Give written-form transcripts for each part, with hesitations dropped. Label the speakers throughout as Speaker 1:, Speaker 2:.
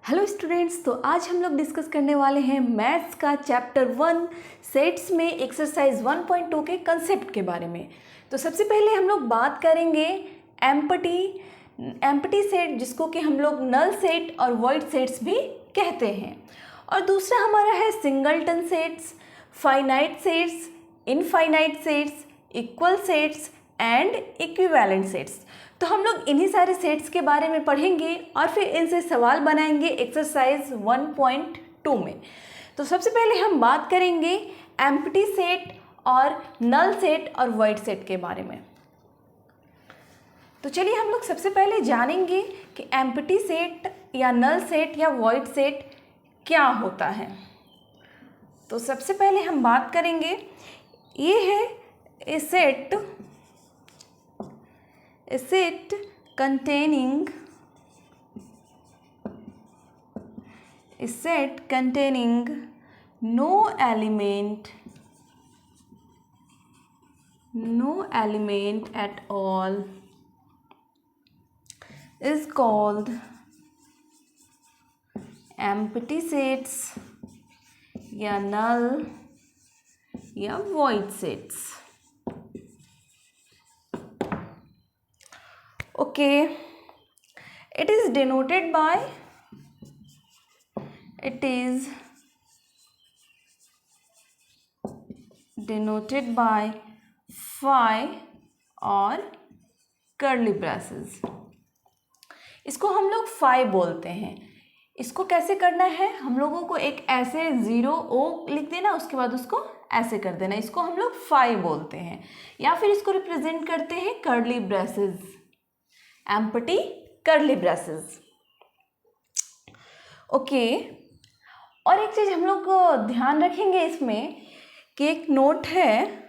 Speaker 1: Hello students, तो आज हम लोग डिस्कस करने वाले हैं मैथ्स का चैप्टर 1 सेट्स में एक्सरसाइज 1.2 के कंसेप्ट के बारे में। तो सबसे पहले हम लोग बात करेंगे एम्प्टी सेट, जिसको कि हम लोग नल सेट और वॉइड सेट्स भी कहते हैं। और दूसरा हमारा है singleton sets, finite sets, infinite sets, equal sets and equivalent sets. तो हम लोग इन्हीं सारे सेट्स के बारे में पढ़ेंगे और फिर इनसे सवाल बनाएंगे एक्सरसाइज 1.2 में। तो सबसे पहले हम बात करेंगे एम्प्टी सेट और नल सेट और वॉइड सेट के बारे में। तो चलिए हम लोग सबसे पहले जानेंगे कि एम्प्टी सेट या नल सेट या वॉइड सेट क्या होता है। तो सबसे पहले हम बात करेंगे, ये है a set containing no element at all is called empty sets या null या void sets। Okay, it is denoted by phi और कर्ली ब्रेसेस। इसको हम लोग फाई बोलते हैं। इसको कैसे करना है, हम लोगों को एक ऐसे 0 ओ लिख देना, उसके बाद उसको ऐसे कर देना, इसको हम लोग फाई बोलते हैं। या फिर इसको रिप्रेजेंट करते हैं curly braces, empty curly braces. Okay, और एक चीज़ हम लोग ध्यान रखेंगे इसमें कि एक नोट है,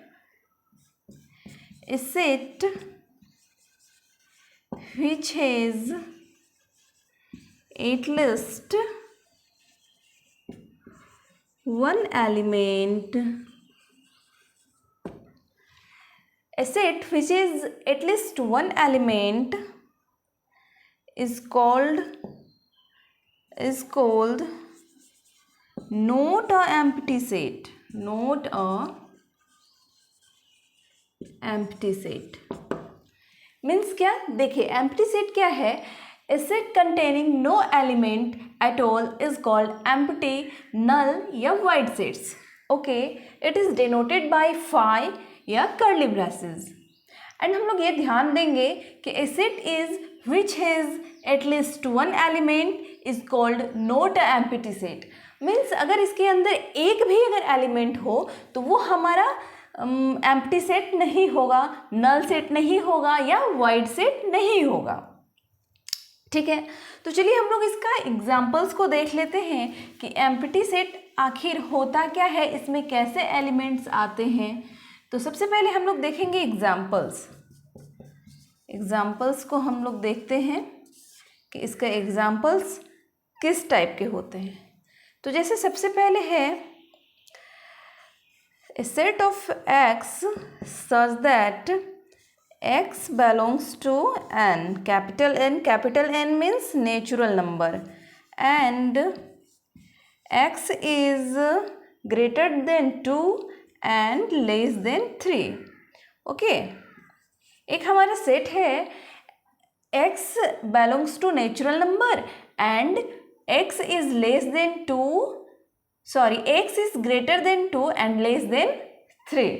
Speaker 1: a set which has at least one element, a set which is at least one element is called not a empty set, not a empty set। Means क्या, देखिए एम्प्टी सेट क्या है, a set containing no element at all is called empty, null या void sets। Okay, it is denoted by phi या curly braces. And हम लोग ये ध्यान देंगे कि a set is which has at least one element is called not a empty set। Means अगर इसके अंदर एक भी अगर एलिमेंट हो तो वो हमारा एम्प्टी सेट नहीं होगा, नल सेट नहीं होगा या वाइड सेट नहीं होगा। ठीक है, तो चलिए हम लोग इसका एग्जाम्पल्स को देख लेते हैं कि एम्प्टी सेट आखिर होता क्या है, इसमें कैसे एलिमेंट्स आते हैं। तो सबसे पहले हम लोग देखेंगे एग्जाम्पल्स को हम लोग देखते हैं कि इसका एग्जाम्पल्स किस टाइप के होते हैं। तो जैसे सबसे पहले है a set of x such that x belongs to n, capital N means natural number, and x is greater than 2 and less than 3। Okay, एक हमारा सेट है x belongs to natural number and x is greater than 2 and less than 3।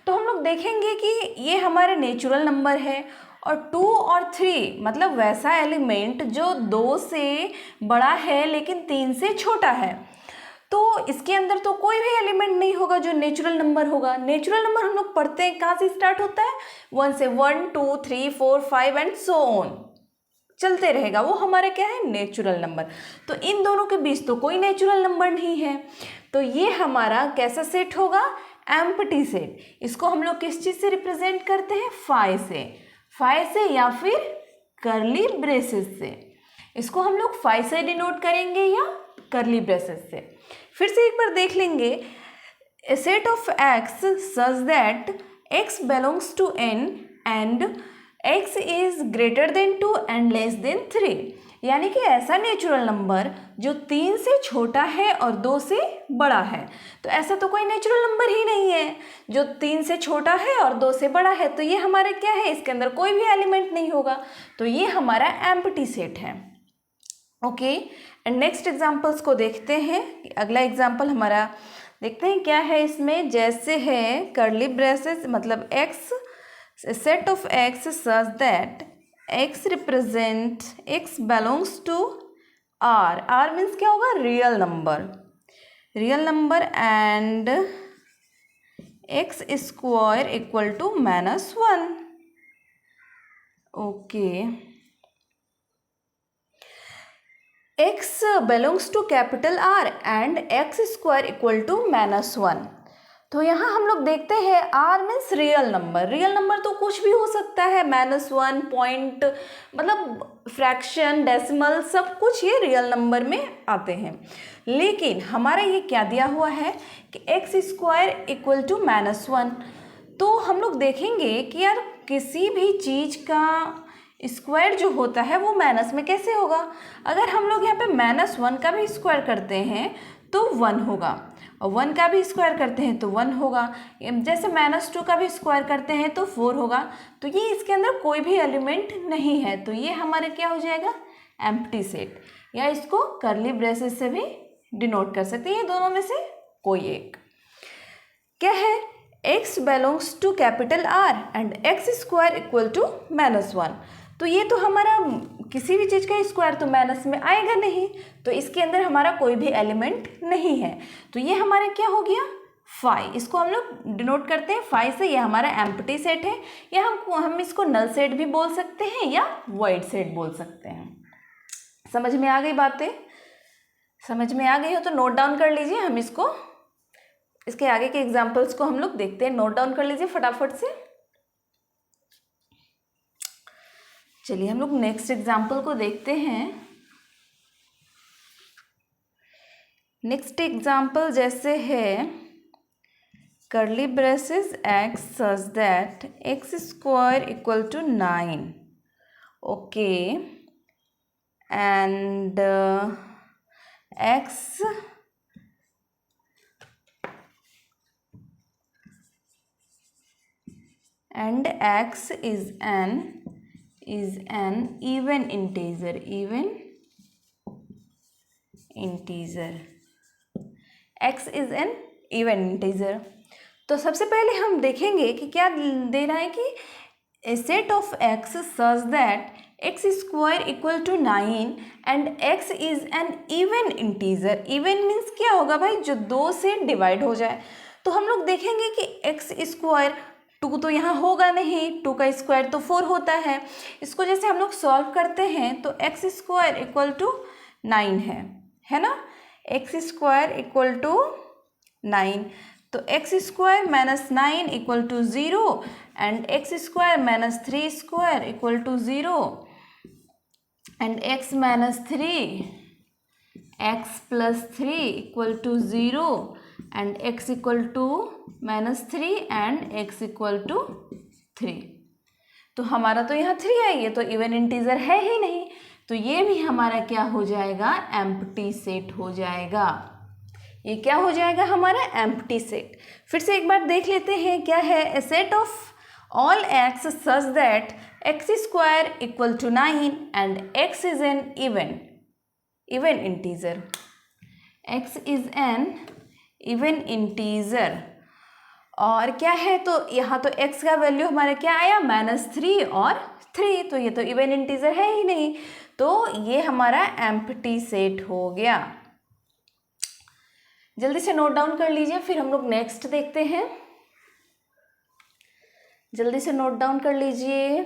Speaker 1: तो हम लोग देखेंगे कि ये हमारे नेचुरल नंबर है और 2 और 3 मतलब वैसा एलिमेंट जो 2 से बड़ा है लेकिन 3 से छोटा है। तो इसके अंदर तो कोई भी एलिमेंट नहीं होगा जो नेचुरल नंबर होगा। नेचुरल नंबर हम लोग पढ़ते हैं कहाँ से स्टार्ट होता है, 1 से 1 2 3 4 5 एंड सो ऑन चलते रहेगा, वो हमारा क्या है, नेचुरल नंबर। तो इन दोनों के बीच तो कोई नेचुरल नंबर नहीं है, तो ये हमारा कैसा सेट होगा, एम्प्टी सेट। इसको हम लोग किस चीज़ से रिप्रेजेंट करते हैं, फाई से या फिर कर्ली ब्रेसेस से। इसको हम लोग फाई से डिनोट करेंगे या कर्ली ब्रेसेस से। फिर से एक बार देख लेंगे, a set of x such that x belongs to n and x is greater than 2 and less than 3। यानी कि ऐसा नेचुरल नंबर जो 3 से छोटा है और 2 से बड़ा है। तो ऐसा तो कोई नेचुरल नंबर ही नहीं है जो 3 से छोटा है और 2 से बड़ा है, तो ये हमारा क्या है, इसके अंदर कोई भी एलिमेंट नहीं होगा, तो ये हमारा एम्प्टी सेट है। ओके, एंड नेक्स्ट एग्जाम्पल्स को देखते हैं। अगला एग्जाम्पल हमारा देखते हैं क्या है इसमें। जैसे है कर्ली ब्रेसेस, मतलब x, set of x such that x represent x belongs to R. R means क्या होगा, real number, real number, and x square equal to -1। Okay, x belongs to capital R and x square equal to -1। तो यहाँ हम लोग देखते हैं R means real number. Real number तो कुछ भी हो सकता है, -1, पॉइंट, मतलब फ्रैक्शन, डेसिमल, सब कुछ ये रियल नंबर में आते हैं। लेकिन हमारा ये क्या दिया हुआ है कि एक्स स्क्वायर इक्वल टू -1। तो हम लोग देखेंगे कि यार किसी भी चीज़ का स्क्वायर जो होता है वो माइनस में कैसे होगा। अगर हम लोग यहाँ पे -1 का भी स्क्वायर करते हैं तो 1 होगा, और 1 का भी स्क्वायर करते हैं तो 1 होगा। जैसे -2 का भी स्क्वायर करते हैं तो 4 होगा। तो ये इसके अंदर कोई भी एलिमेंट नहीं है, तो ये हमारे क्या हो जाएगा, एम्प्टी सेट, या इसको कर्ली ब्रेसेस से भी डिनोट कर सकते हैं, ये दोनों में से कोई एक। क्या है, x belongs to capital R and x square equal to -1। तो ये तो हमारा किसी भी चीज़ का स्क्वायर तो माइनस में आएगा नहीं, तो इसके अंदर हमारा कोई भी एलिमेंट नहीं है। तो ये हमारा क्या हो गया, फाई। इसको हम लोग डिनोट करते हैं फाई से। ये हमारा एम्प्टी सेट है, या हम इसको नल सेट भी बोल सकते हैं या वॉइड सेट बोल सकते हैं। समझ में आ गई बातें? समझ में आ गई हो तो नोट डाउन कर लीजिए। हम इसके आगे के एग्जाम्पल्स को हम लोग देखते हैं, नोट डाउन कर लीजिए फटाफट से। चलिए हम लोग नेक्स्ट एग्जाम्पल को देखते हैं। नेक्स्ट एग्जाम्पल जैसे है curly braces x such that x square equal to 9। Okay, and x is an even integer, x is an even integer। तो सबसे पहले हम देखेंगे कि क्या दे रहा है कि set of x such that x square equal to 9 and x is an even integer. Even means क्या होगा भाई, जो 2 से डिवाइड हो जाए। तो हम लोग देखेंगे कि एक्स स्क्वायर, 2 तो यहाँ होगा नहीं, 2 का स्क्वायर तो 4 होता है। इसको जैसे हम लोग सॉल्व करते हैं तो एक्स स्क्वायर इक्वल टू 9 है ना, एक्स स्क्वायर इक्वल टू 9। तो x square -9 equal to 0 and x square -3 square equal to 0 and x plus 3 equal to 0 and x equal to -3 and x equal to 3। तो हमारा तो यहाँ 3 है, ये तो इवन इंटीजर है ही नहीं, तो ये भी हमारा क्या हो जाएगा, एम्प्टी सेट हो जाएगा। ये क्या हो जाएगा हमारा, एम्प्टी सेट। फिर से एक बार देख लेते हैं क्या है, a set of all x such that x square equal to 9 and x is an even integer, x is an even integer. और क्या है, तो यहाँ तो x का वैल्यू हमारा क्या आया, -3 और 3, तो ये तो इवन इंटीजर है ही नहीं, तो ये हमारा एम्प्टी सेट हो गया। जल्दी से नोट डाउन कर लीजिए, फिर हम लोग नेक्स्ट देखते हैं। जल्दी से नोट डाउन कर लीजिए।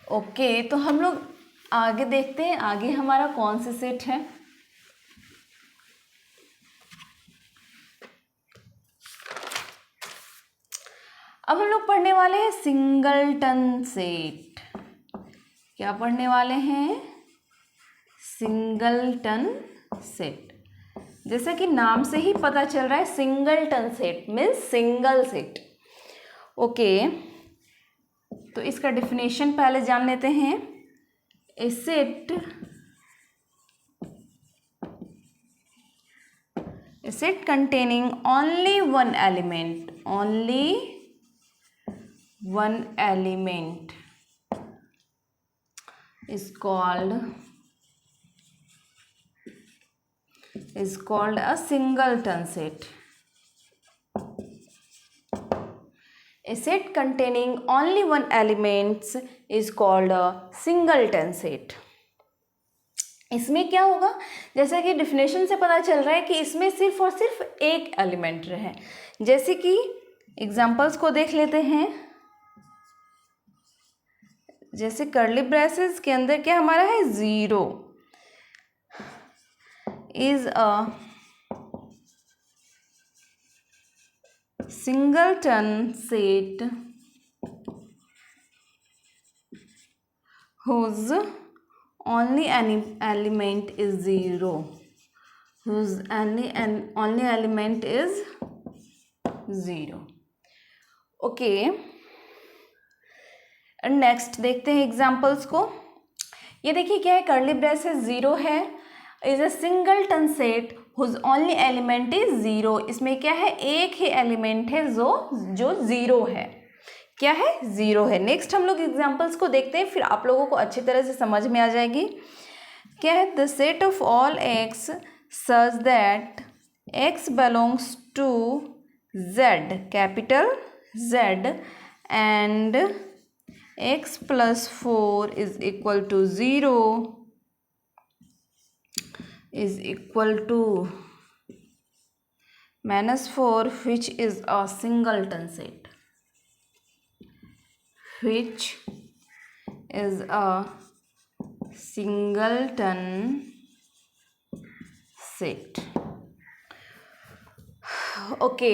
Speaker 1: ओके, तो हम लोग आगे देखते हैं, आगे हमारा कौन से सेट है। अब हम लोग पढ़ने वाले हैं सिंगलटन सेट। क्या पढ़ने वाले हैं, सिंगलटन सेट। जैसा कि नाम से ही पता चल रहा है, singleton set means single set. Okay, तो इसका डेफिनेशन पहले जान लेते हैं। a set containing only one element is called a singleton set. A set containing only one element is called a singleton set. इसमें क्या होगा, जैसा कि डिफिनेशन से पता चल रहा है कि इसमें सिर्फ और सिर्फ एक एलिमेंट रहे। जैसे कि एग्जांपल्स को देख लेते हैं। जैसे कर्ली ब्रेसेस के अंदर क्या हमारा है, 0 is a singleton set whose only element is 0, whose only element is 0. Okay, next देखते हैं एग्जांपल्स को। ये देखिए क्या है, कर्ली ब्रेसेस 0 है, is a singleton set whose only element is 0। इसमें क्या है, एक ही एलिमेंट है जो 0 है। क्या है, 0 है। नेक्स्ट हम लोग एग्जांपल्स को देखते हैं, फिर आप लोगों को अच्छी तरह से समझ में आ जाएगी। क्या है, the set of all x such that x belongs to Z, capital Z, and x plus 4 is equal to 0 is equal to -4, which is a singleton set, which is a singleton set. Okay,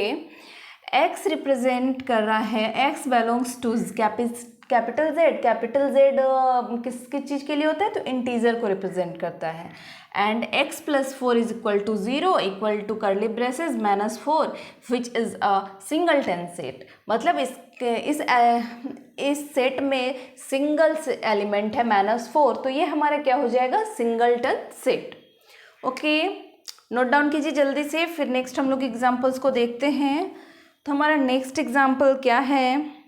Speaker 1: x represent कर रहा है, x belongs to capital Z किस चीज़ के लिए होता है, तो इंटीजर को रिप्रेजेंट करता है। And x plus 4 is equal to 0 equal to curly braces -4 which is a singleton set. मतलब इस सेट में सिंगल एलिमेंट है -4, तो ये हमारा क्या हो जाएगा, singleton set. Okay, note down कीजिए जल्दी से, फिर नेक्स्ट हम लोग एग्जाम्पल्स को देखते हैं। तो हमारा नेक्स्ट एग्जाम्पल क्या है,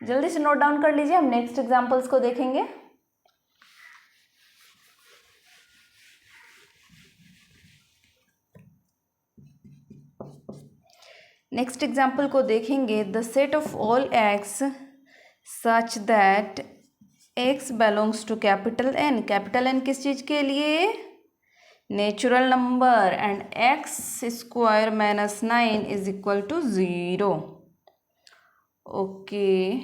Speaker 1: जल्दी से नोट डाउन कर लीजिए, हम नेक्स्ट एग्जाम्पल्स को देखेंगे। नेक्स्ट एग्जाम्पल को देखेंगे, the set of all x such that x belongs to capital N. Capital N किस चीज़ के लिए, natural number, and x square -9 is equal to 0। Okay,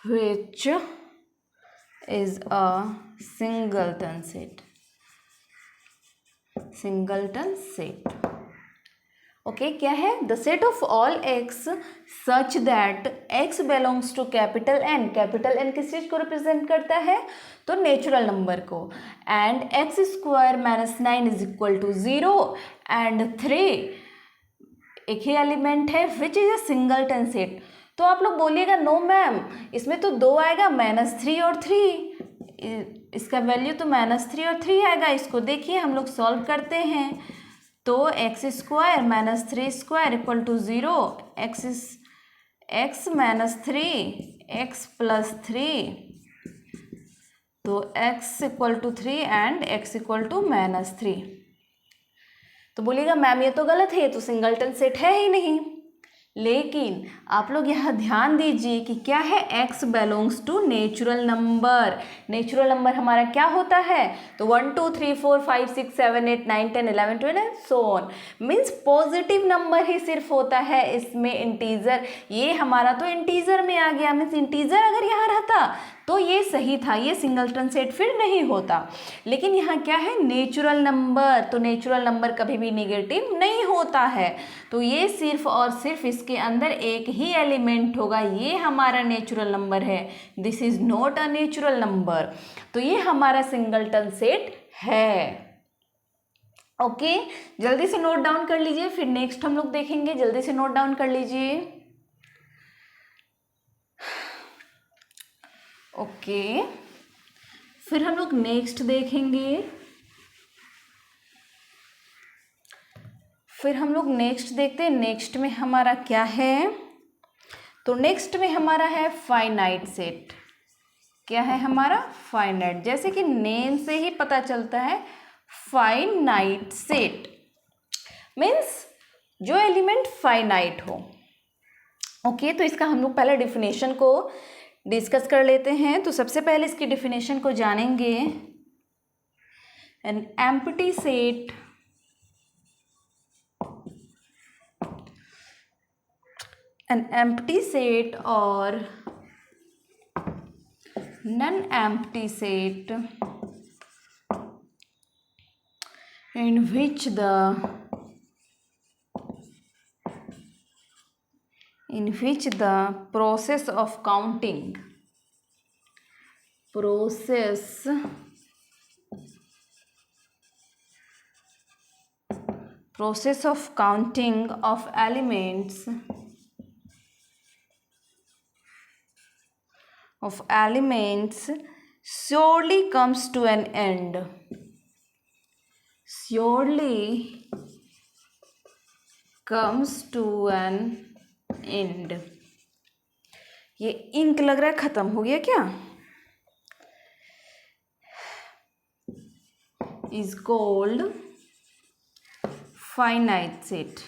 Speaker 1: which is a singleton set. Okay, क्या है, the set of all x such that x belongs to capital N. Capital N किस चीज़ को represent करता है, तो नेचुरल नंबर को, and x square -9 is equal to 0 and 3 एक ही एलिमेंट है, which is a singleton set. तो आप लोग बोलिएगा नो मैम, इसमें तो 2 आएगा, -3 और 3, इसका वैल्यू तो -3 और 3 आएगा। इसको देखिए हम लोग सॉल्व करते हैं, तो x square -3 square equal to 0, x -3 x plus 3, तो x equal to 3 and x equal to -3। तो बोलिएगा मैम ये तो गलत है, ये तो सिंगलटन सेट है ही नहीं। लेकिन आप लोग यहाँ ध्यान दीजिए कि क्या है, x belongs to natural number. Natural number हमारा क्या होता है, तो 1 2 3 4 5 6 7 8 9 10 11 12 and so on, means positive number ही सिर्फ होता है इसमें। इंटीजर, ये हमारा तो इंटीजर में आ गया, मीन्स इंटीजर अगर यहाँ रहता तो ये सही था, ये सिंगलटन सेट फिर नहीं होता। लेकिन यहाँ क्या है, नेचुरल नंबर, तो नेचुरल नंबर कभी भी नेगेटिव नहीं होता है, तो ये सिर्फ और सिर्फ इसके अंदर एक ही एलिमेंट होगा, ये हमारा नेचुरल नंबर है। This is not a natural number, तो ये हमारा सिंगलटन सेट है। ओके, जल्दी से नोट डाउन कर लीजिए, फिर नेक्स्ट हम लोग देखेंगे। जल्दी से नोट डाउन कर लीजिए। ओके, फिर हम लोग नेक्स्ट देखेंगे। फिर हम लोग नेक्स्ट देखते हैं, नेक्स्ट में हमारा क्या है। तो नेक्स्ट में हमारा है फाइनाइट सेट। क्या है हमारा? फाइनाइट। जैसे कि नेम से ही पता चलता है, फाइनाइट सेट मीन्स जो एलिमेंट फाइनाइट हो। ओके, तो इसका हम लोग पहले डिफिनेशन को डिस्कस कर लेते हैं। तो सबसे पहले इसकी डिफिनेशन को जानेंगे। एन एम्प्टी सेट और non-empty set in which the process of counting of elements surely comes to an end. ये इंक लग रहा है खत्म हो गया क्या? is called finite set.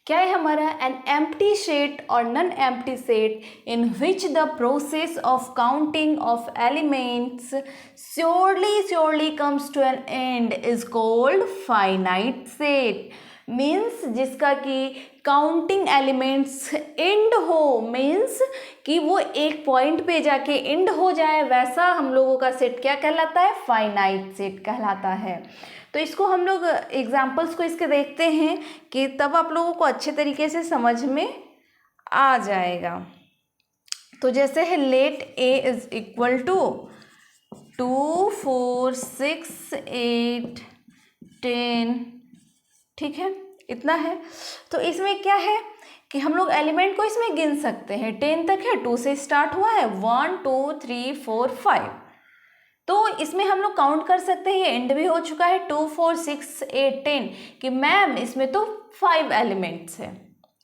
Speaker 1: क्या है हमारा? एन एम्प्टी सेट और non empty set in which the process of counting of elements surely comes to an end is called finite set. Means जिसका कि काउंटिंग एलिमेंट्स एंड हो, means कि वो एक पॉइंट पे जाके एंड हो जाए, वैसा हम लोगों का सेट क्या कहलाता है? फाइनाइट सेट कहलाता है। तो इसको हम लोग एग्जाम्पल्स को इसके देखते हैं कि तब आप लोगों को अच्छे तरीके से समझ में आ जाएगा। तो जैसे है let A is equal to 2 4 6 8 10, ठीक है, इतना है। तो इसमें क्या है कि हम लोग एलिमेंट को इसमें गिन सकते हैं। 10 तक है, 2 से स्टार्ट हुआ है, 1 2 3 4 5। तो इसमें हम लोग काउंट कर सकते हैं, ये एंड भी हो चुका है 2 4 6 8 10 कि मैम इसमें तो 5 एलिमेंट्स है,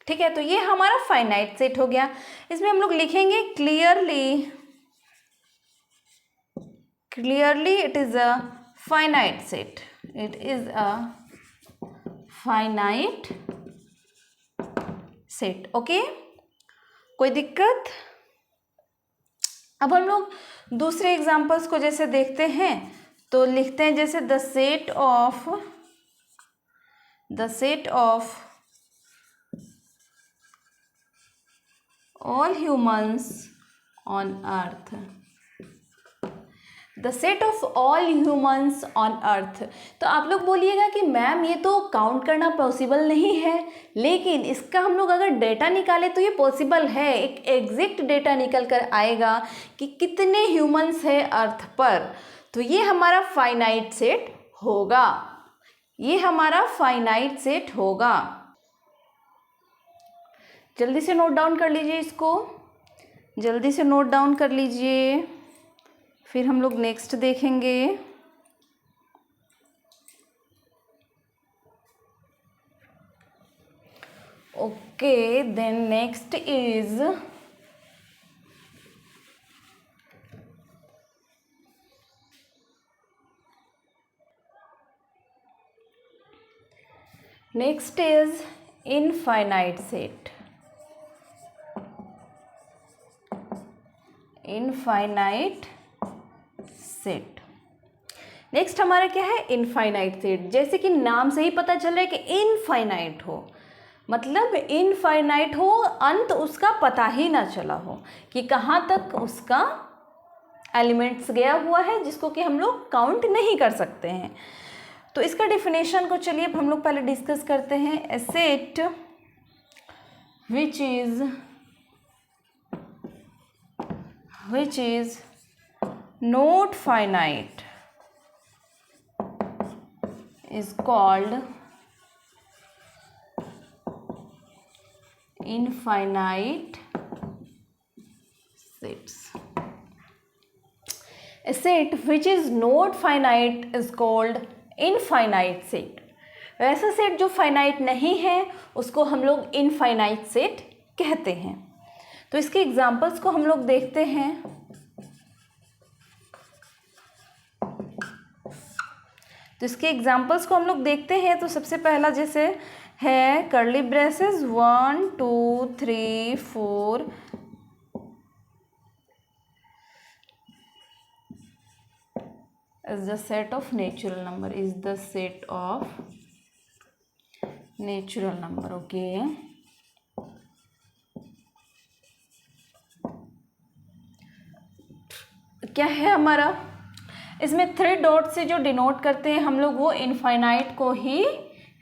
Speaker 1: ठीक है। तो ये हमारा फाइनाइट सेट हो गया। इसमें हम लोग लिखेंगे clearly it is a finite set, it is a finite set. Okay, कोई दिक्कत? अब हम लोग दूसरे एग्जाम्पल्स को जैसे देखते हैं, तो लिखते हैं जैसे the set of all humans on earth. The set of all humans on earth. तो आप लोग बोलिएगा कि मैम ये तो काउंट करना पॉसिबल नहीं है, लेकिन इसका हम लोग अगर डेटा निकालें तो ये पॉसिबल है। एक एग्जैक्ट डेटा निकल कर आएगा कि कितने ह्यूमंस हैं अर्थ पर। तो ये हमारा फाइनाइट सेट होगा, ये हमारा फाइनाइट सेट होगा। जल्दी से नोट डाउन कर लीजिए, इसको जल्दी से नोट डाउन कर लीजिए, फिर हम लोग नेक्स्ट देखेंगे। Okay, then next is infinite set. Infinite set. Next हमारा क्या है? Infinite set. जैसे कि नाम से ही पता चल रहा है कि इनफाइनाइट हो, मतलब इनफाइनाइट हो, अंत उसका पता ही ना चला हो कि कहाँ तक उसका एलिमेंट्स गया हुआ है, जिसको कि हम लोग काउंट नहीं कर सकते हैं। तो इसका डिफिनेशन को चलिए हम लोग पहले डिस्कस करते हैं। ए set which is not finite is called infinite sets. A set which is not finite is called infinite set. वैसा सेट जो फाइनाइट नहीं है उसको हम लोग इनफाइनाइट सेट कहते हैं। तो इसके एग्जांपल्स को हम लोग देखते हैं। तो सबसे पहला जैसे है curly braces 1 2 3 4 is the set of natural number, is the set of natural number. Okay, क्या है हमारा, इसमें 3 डॉट से जो डिनोट करते हैं हम लोग वो इनफाइनाइट को ही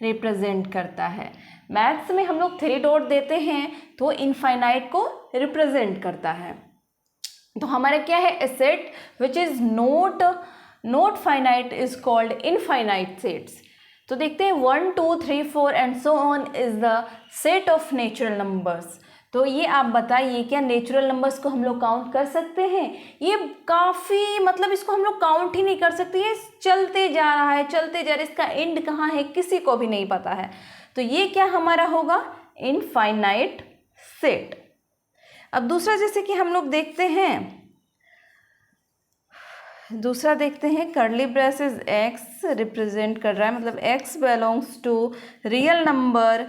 Speaker 1: रिप्रेजेंट करता है। मैथ्स में हम लोग 3 डॉट देते हैं तो इनफाइनाइट को रिप्रेजेंट करता है। तो हमारा क्या है, a set which is not finite is called infinite sets. तो देखते हैं 1 2 3 4 and so on is the set of natural numbers. तो ये आप बताइए क्या नेचुरल नंबर्स को हम लोग काउंट कर सकते हैं? ये काफ़ी मतलब इसको हम लोग काउंट ही नहीं कर सकते, ये चलते जा रहा है, इसका एंड कहाँ है किसी को भी नहीं पता है। तो ये क्या हमारा होगा, इनफाइनाइट सेट। अब दूसरा जैसे कि हम लोग देखते हैं कर्ली ब्रेसेस x रिप्रेजेंट कर रहा है, मतलब x belongs to real number.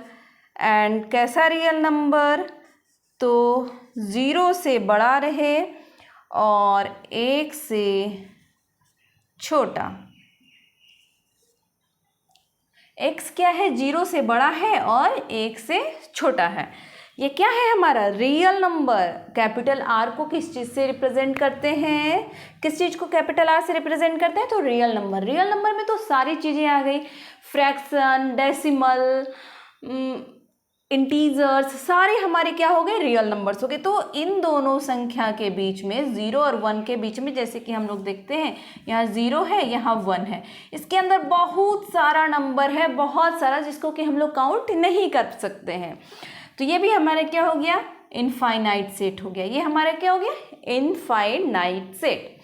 Speaker 1: And कैसा रियल नंबर, तो 0 से बड़ा रहे और 1 से छोटा। x क्या है, 0 से बड़ा है और 1 से छोटा है। ये क्या है हमारा रियल नंबर। कैपिटल R को किस चीज़ से रिप्रेजेंट करते हैं, किस चीज़ को कैपिटल R से रिप्रेजेंट करते हैं, तो रियल नंबर। रियल नंबर में तो सारी चीज़ें आ गई, फ्रैक्शन, डेसिमल, इंटीजर्स, सारे हमारे क्या हो गए, रियल नंबर्स हो गए। तो इन दोनों संख्या के बीच में 0 और 1 के बीच में जैसे कि हम लोग देखते हैं यहाँ 0 है, यहाँ 1 है, इसके अंदर बहुत सारा नंबर है, बहुत सारा, जिसको कि हम लोग काउंट नहीं कर सकते हैं। तो ये भी हमारा क्या हो गया, इनफाइनाइट सेट हो गया। ये हमारा क्या हो गया, इनफाइनाइट सेट।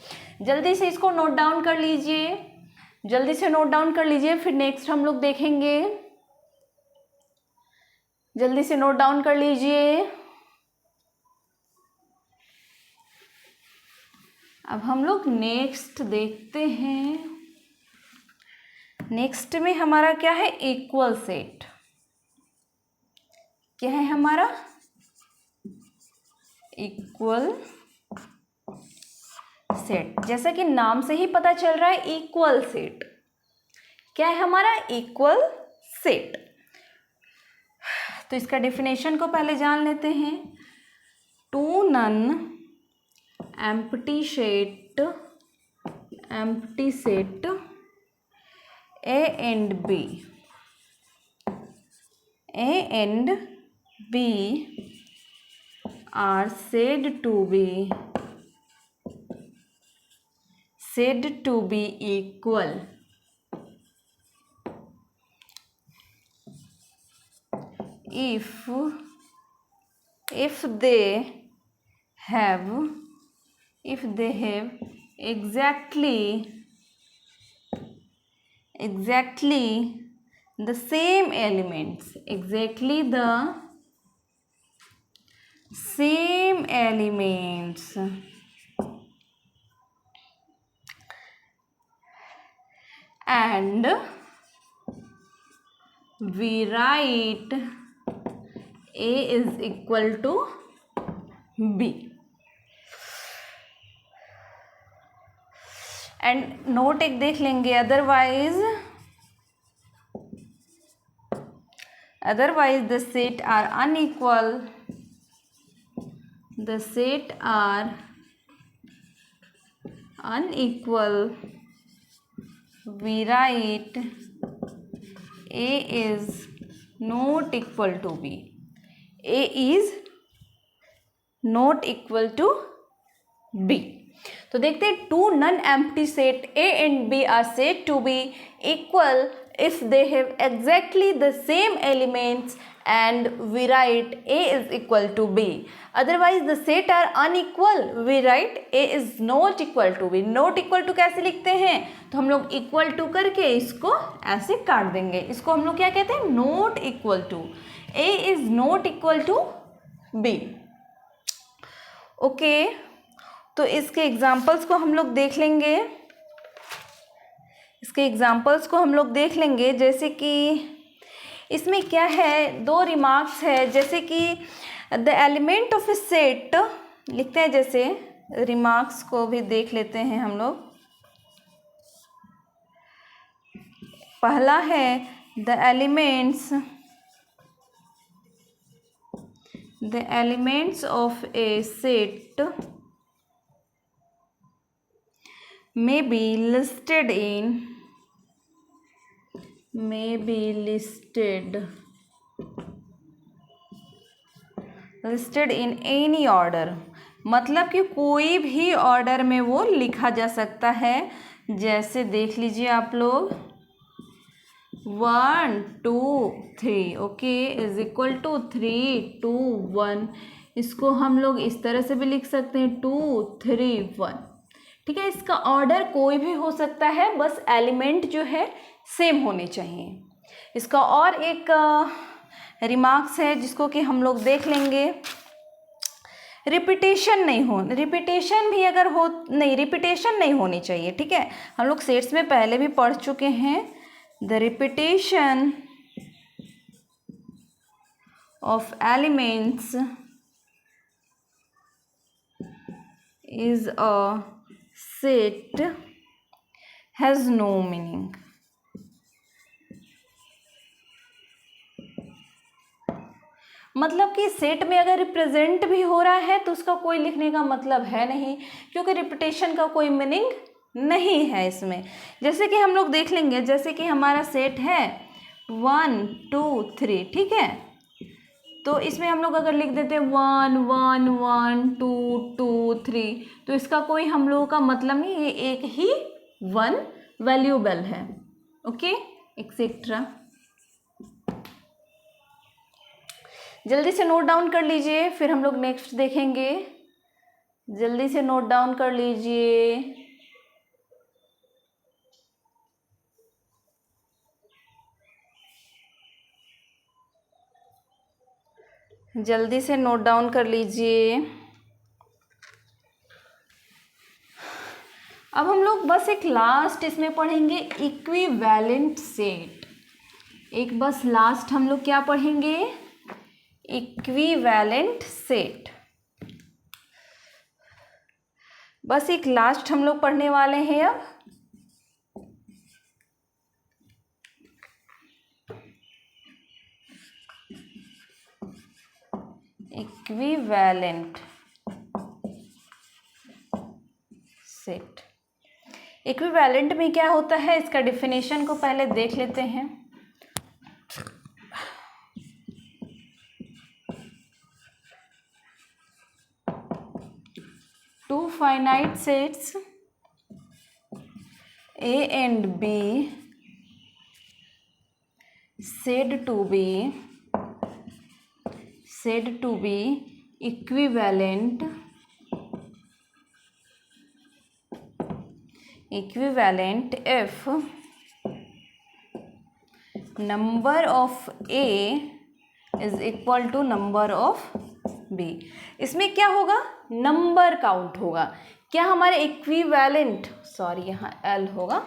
Speaker 1: जल्दी से इसको नोट डाउन कर लीजिए, फिर नेक्स्ट हम लोग देखेंगे। जल्दी से नोट डाउन कर लीजिए। अब हम लोग नेक्स्ट देखते हैं। नेक्स्ट में हमारा क्या है, इक्वल सेट। क्या है हमारा, इक्वल सेट। जैसा कि नाम से ही पता चल रहा है इक्वल सेट। क्या है हमारा, इक्वल सेट। तो इसका डेफिनेशन को पहले जान लेते हैं। 2 non empty set A and B are said to be equal if they have exactly the same elements, and we write A is equal to B. And note एक देख लेंगे, otherwise the set are unequal, we write A is not equal to B. A is not equal to B. तो देखते हैं 2 non empty set A and B are said to be equal if they have exactly the same elements and we write A is equal to B. Otherwise the set are unequal, we write A is not equal to B. not equal to कैसे लिखते हैं, तो हम लोग equal to करके इसको ऐसे काट देंगे. इसको हम लोग क्या कहते हैं, not equal to. A is not equal to B. Okay, तो इसके एग्जाम्पल्स को हम लोग देख लेंगे. जैसे कि इसमें क्या है, दो रिमार्क्स है. जैसे कि the element of A set लिखते हैं. जैसे रिमार्क्स को भी देख लेते हैं हम लोग. पहला है the elements of A set may be listed in any order. मतलब कि कोई भी ऑर्डर में वो लिखा जा सकता है. जैसे देख लीजिए आप लोग, 1 2 3 ओके इज इक्वल टू 3 2 1. इसको हम लोग इस तरह से भी लिख सकते हैं 2 3 1. ठीक है, इसका ऑर्डर कोई भी हो सकता है, बस एलिमेंट जो है सेम होने चाहिए. इसका और एक रिमार्क्स है जिसको कि हम लोग देख लेंगे. रिपीटेशन नहीं होनी चाहिए. ठीक है, हम लोग सेट्स में पहले भी पढ़ चुके हैं. The repetition of elements is a set has no meaning. मतलब कि सेट में अगर रिप्रेजेंट भी हो रहा है तो उसका कोई लिखने का मतलब है नहीं, क्योंकि रिपीटेशन का कोई मीनिंग नहीं है इसमें. जैसे कि हम लोग देख लेंगे, जैसे कि हमारा सेट है 1 2 3. ठीक है, तो इसमें हम लोग अगर लिख देते 1 1 1 2 2 3, तो इसका कोई हम लोगों का मतलब नहीं, ये एक ही 1 वैल्यूएबल है. Okay, etcetera. जल्दी से नोट डाउन कर लीजिए, फिर हम लोग नेक्स्ट देखेंगे. जल्दी से नोट डाउन कर लीजिए. अब हम लोग बस एक लास्ट इसमें पढ़ेंगे इक्विवेलेंट सेट. एक बस लास्ट हम लोग क्या पढ़ेंगे, इक्विवेलेंट सेट. बस एक लास्ट हम लोग पढ़ने वाले हैं अब. Equivalent set. इक्विवेलेंट में क्या होता है, इसका डिफिनेशन को पहले देख लेते हैं. Two finite sets A and B said to be equivalent if number of A is equal to number of B. इसमें क्या होगा, नंबर काउंट होगा. क्या हमारे इक्विवेलेंट, सॉरी यहाँ L होगा.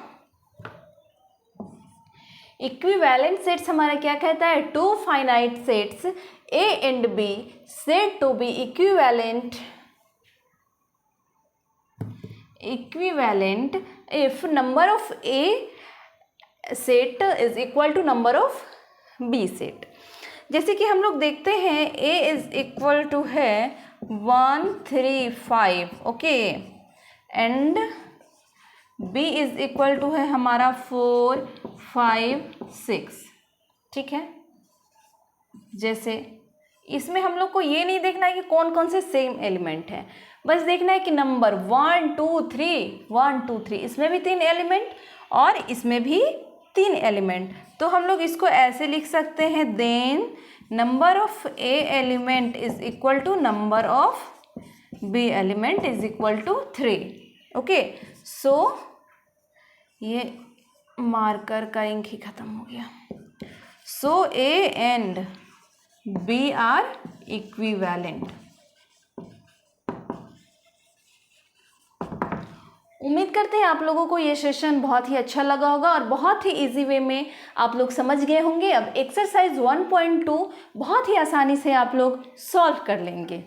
Speaker 1: इक्विवेलेंट सेट्स हमारा क्या कहता है, two finite sets A and B said to be equivalent if number of A set is equal to number of B set. जैसे कि हम लोग देखते हैं A is equal to है 1 3 5 okay, and B is equal to है हमारा 4 5 6. ठीक है, जैसे इसमें हम लोग को ये नहीं देखना है कि कौन कौन से सेम एलिमेंट है, बस देखना है कि नंबर 1 2 3 1 2 3, इसमें भी 3 एलिमेंट और इसमें भी 3 एलिमेंट, तो हम लोग इसको ऐसे लिख सकते हैं, then number of A element is equal to number of B element is equal to 3। Okay, so ये मार्कर का इंक ही खत्म हो गया। So A and B are equivalent. उम्मीद करते हैं आप लोगों को ये सेशन बहुत ही अच्छा लगा होगा और बहुत ही इजी वे में आप लोग समझ गए होंगे। अब एक्सरसाइज 1.2 बहुत ही आसानी से आप लोग सॉल्व कर लेंगे।